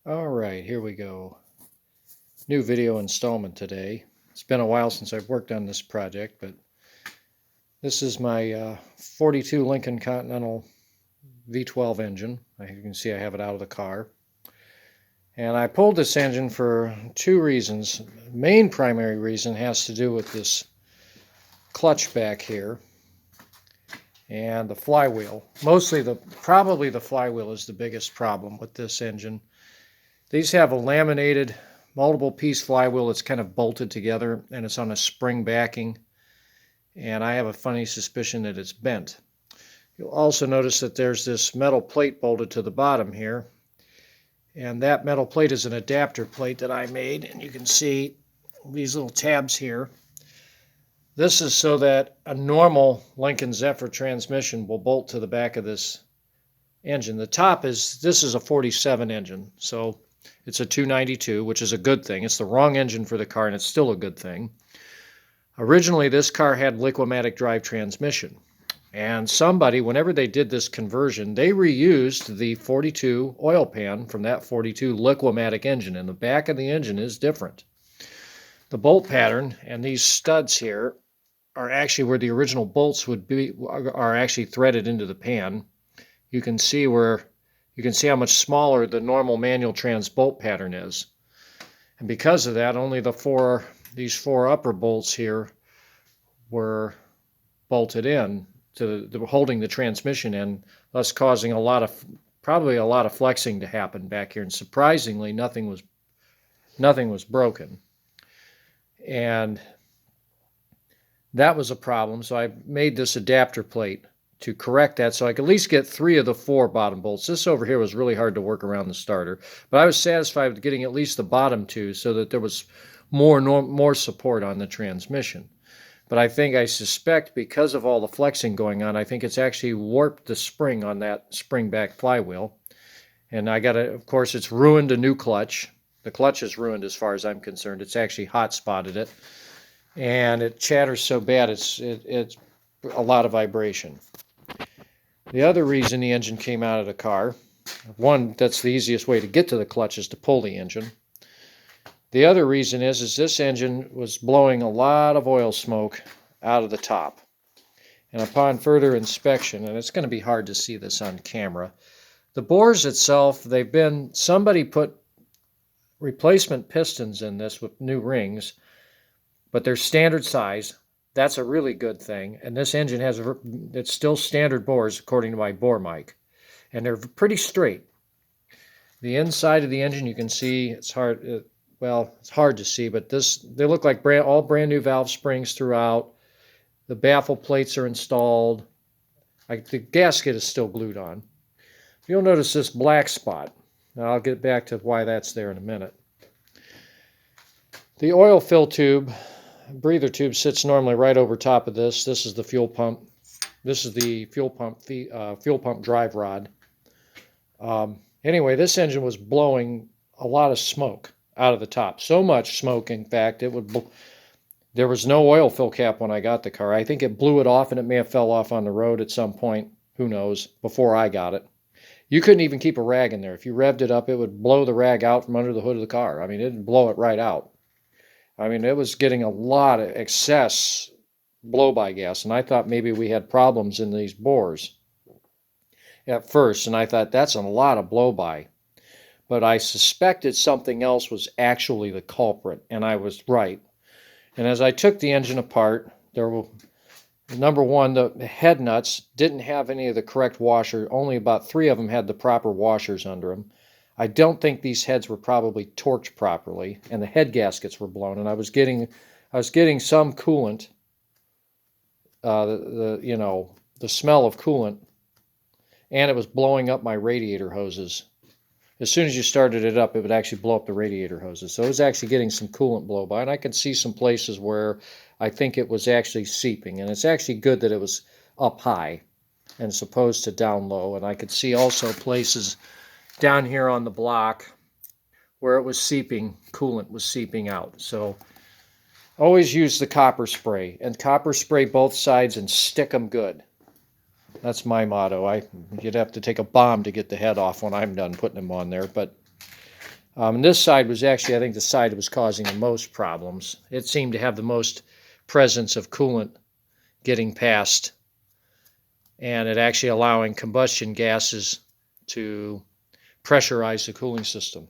All right, here we go. New video installment today. It's been a while since I've worked on this project, but this is my 42 Lincoln Continental V12 engine. As you can see, I have it out of the car. And I pulled this engine for two reasons. The main primary reason has to do with this clutch back here and the flywheel. Probably the flywheel is the biggest problem with this engine. These have a laminated multiple piece flywheel that's kind of bolted together, and it's on a spring backing, and I have a funny suspicion that it's bent. You'll also notice that there's this metal plate bolted to the bottom here, and that metal plate is an adapter plate that I made, and you can see these little tabs here. This is so that a normal Lincoln Zephyr transmission will bolt to the back of this engine. This is a 47 engine, so it's a 292, which is a good thing. It's the wrong engine for the car, and it's still a good thing. Originally, this car had Liqui-Matic drive transmission. And somebody, whenever they did this conversion, they reused the 42 oil pan from that 42 Liqui-Matic engine, and the back of the engine is different. The bolt pattern and these studs here are actually where the original bolts are actually threaded into the pan. You can see how much smaller the normal manual trans bolt pattern is. And because of that, only these four upper bolts here were bolted in to holding the transmission in, thus causing probably a lot of flexing to happen back here. And surprisingly, nothing was broken. And that was a problem, so I made this adapter plate to correct that, so I could at least get 3 of the 4 bottom bolts. This over here was really hard to work around the starter, but I was satisfied with getting at least the bottom 2 so that there was more support on the transmission. But I suspect because of all the flexing going on, I think it's actually warped the spring on that spring back flywheel. And of course, it's ruined a new clutch. The clutch is ruined as far as I'm concerned. It's actually hot spotted it. And it chatters so bad, it's a lot of vibration. The other reason the engine came out of the car, one, that's the easiest way to get to the clutch is to pull the engine. The other reason is this engine was blowing a lot of oil smoke out of the top. And upon further inspection, and it's going to be hard to see this on camera, the bores itself, somebody put replacement pistons in this with new rings, but they're standard size. That's a really good thing. And this engine it's still standard bores according to my bore mic. And they're pretty straight. The inside of the engine, you can see, it's hard to see, but they look like all brand new valve springs throughout. The baffle plates are installed. The gasket is still glued on. You'll notice this black spot. Now I'll get back to why that's there in a minute. The oil fill tube, breather tube, sits normally right over top of this. This is the fuel pump. This is the fuel pump drive rod. Anyway, this engine was blowing a lot of smoke out of the top. So much smoke, in fact, there was no oil fill cap when I got the car. I think it blew it off, and it may have fell off on the road at some point. Who knows? Before I got it. You couldn't even keep a rag in there. If you revved it up, it would blow the rag out from under the hood of the car. I mean, it'd blow it right out. I mean, it was getting a lot of excess blow-by gas, and I thought maybe we had problems in these bores at first, and I thought that's a lot of blow-by. But I suspected something else was actually the culprit, and I was right. And as I took the engine apart, number one, the head nuts didn't have any of the correct washer. Only about 3 of them had the proper washers under them. I don't think these heads were probably torqued properly, and the head gaskets were blown. And I was getting some coolant, the smell of coolant, and it was blowing up my radiator hoses. As soon as you started it up, it would actually blow up the radiator hoses. So it was actually getting some coolant blow by, and I could see some places where I think it was actually seeping. And it's actually good that it was up high and opposed to down low. And I could see also places down here on the block where it was seeping, coolant was seeping out. So always use the copper spray, and copper spray both sides and stick them good. That's my motto. You'd have to take a bomb to get the head off when I'm done putting them on there, but And this side was actually, I think, the side that was causing the most problems. It seemed to have the most presence of coolant getting past, and it actually allowing combustion gases to pressurize the cooling system.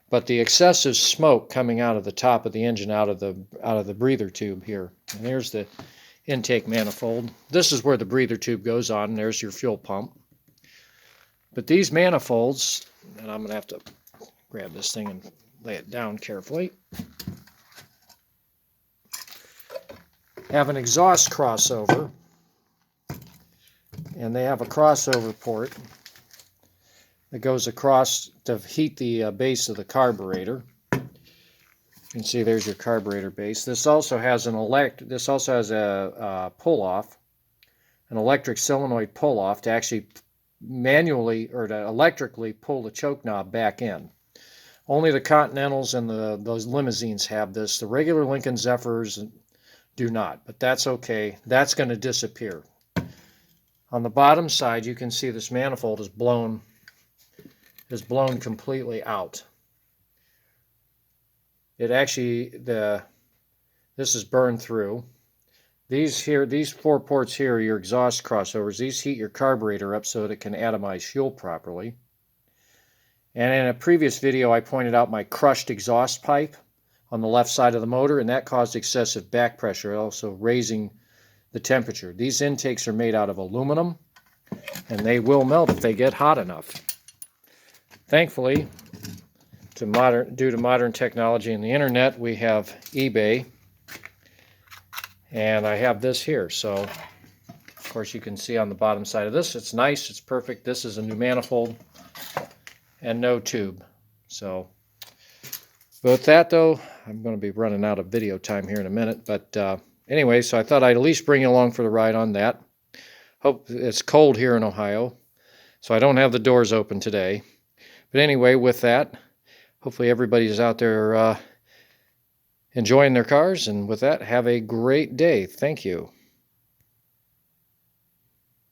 But the excessive smoke coming out of the top of the engine, out of the breather tube here, and there's the intake manifold. This is where the breather tube goes on, and there's your fuel pump. But these manifolds, and I'm going to have to grab this thing and lay it down carefully, have an exhaust crossover, and they have a crossover port that goes across to heat the base of the carburetor. You can see there's your carburetor base. This also has a pull-off, an electric solenoid pull-off to actually manually or to electrically pull the choke knob back in. Only the Continentals and those limousines have this. The regular Lincoln Zephyrs do not, but that's okay. That's going to disappear. On the bottom side, you can see this manifold is blown completely out. It actually, this is burned through. These 4 ports here are your exhaust crossovers. These heat your carburetor up so that it can atomize fuel properly. And in a previous video, I pointed out my crushed exhaust pipe on the left side of the motor, and that caused excessive back pressure, also raising the temperature. These intakes are made out of aluminum, and they will melt if they get hot enough. Thankfully, due to modern technology and the internet, we have eBay, and I have this here. So, of course, you can see on the bottom side of this, it's nice, it's perfect. This is a new manifold and no tube. So, but with that though, I'm going to be running out of video time here in a minute. But anyway, so I thought I'd at least bring you along for the ride on that. Hope it's cold here in Ohio, so I don't have the doors open today. But anyway, with that, hopefully everybody's out there enjoying their cars. And with that, have a great day. Thank you.